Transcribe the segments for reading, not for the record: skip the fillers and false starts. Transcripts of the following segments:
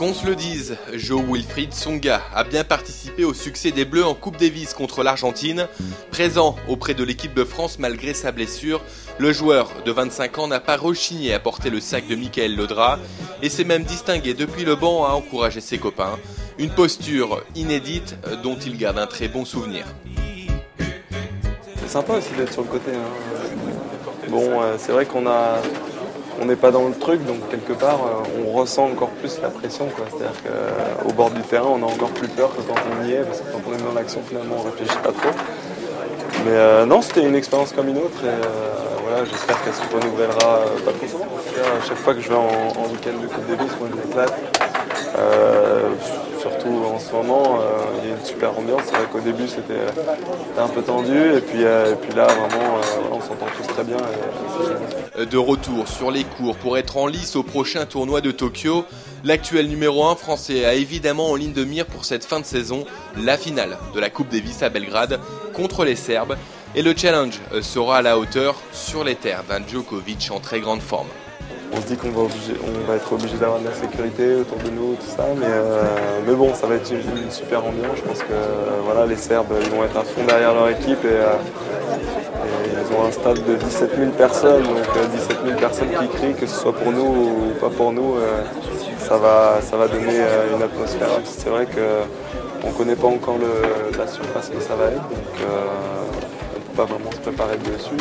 Qu'on se le dise, Jo-Wilfried Tsonga a bien participé au succès des Bleus en Coupe Davis contre l'Argentine. Présent auprès de l'équipe de France malgré sa blessure, le joueur de 25 ans n'a pas rechigné à porter le sac de Mickaël Laudrat et s'est même distingué depuis le banc à encourager ses copains. Une posture inédite dont il garde un très bon souvenir. C'est sympa aussi d'être sur le côté. Bon, c'est vrai qu'on n'est pas dans le truc, donc quelque part, on ressent encore plus la pression. C'est-à-dire qu'au bord du terrain, on a encore plus peur que quand on y est, parce que quand on est dans l'action, finalement, on ne réfléchit pas trop. Mais non, c'était une expérience comme une autre, et voilà, j'espère qu'elle se renouvellera pas trop souvent. À chaque fois que je vais en week-end de Coupe Davis, moi je m'éclate. Surtout en ce moment, il y a une super ambiance. C'est vrai qu'au début c'était un peu tendu, et puis là vraiment on s'entend tous très bien. De retour sur les cours pour être en lice au prochain tournoi de Tokyo, l'actuel numéro 1 français a évidemment en ligne de mire pour cette fin de saison la finale de la Coupe Davis à Belgrade contre les Serbes, et le challenge sera à la hauteur sur les terres d'un Djokovic en très grande forme. On se dit qu'on va être obligé d'avoir de la sécurité autour de nous, tout ça, mais bon, ça va être une super ambiance. Je pense que voilà, les Serbes ils vont être à fond derrière leur équipe, et ils ont un stade de 17 000 personnes, donc 17 000 personnes qui crient, que ce soit pour nous ou pas pour nous, ça va donner une atmosphère. C'est vrai qu'on ne connaît pas encore la surface que ça va être, donc on ne peut pas vraiment se préparer dessus.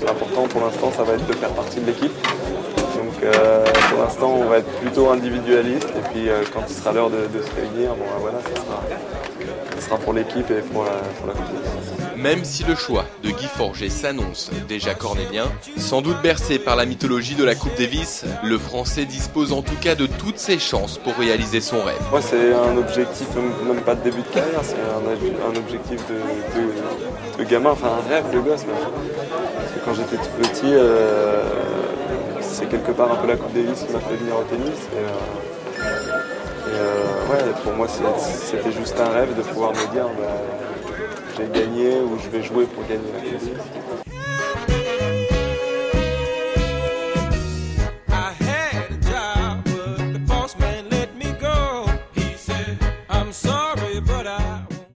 L'important pour l'instant, ça va être de faire partie de l'équipe. Donc pour l'instant on va être plutôt individualiste, et puis quand il sera l'heure de se réunir, bon, voilà, ça sera pour l'équipe et pour la compétition. Même si le choix de Guy Forget s'annonce déjà cornélien, sans doute bercé par la mythologie de la Coupe Davis, le Français dispose en tout cas de toutes ses chances pour réaliser son rêve. Moi c'est un objectif, même pas de début de carrière, c'est un objectif de gamin, enfin un rêve de gosse même. Parce que quand j'étais tout petit, c'est quelque part un peu la Coupe Davis qui m'a fait venir au tennis. Ouais, pour moi, c'était juste un rêve de pouvoir me dire j'ai gagné ou je vais jouer pour gagner la Coupe Davis.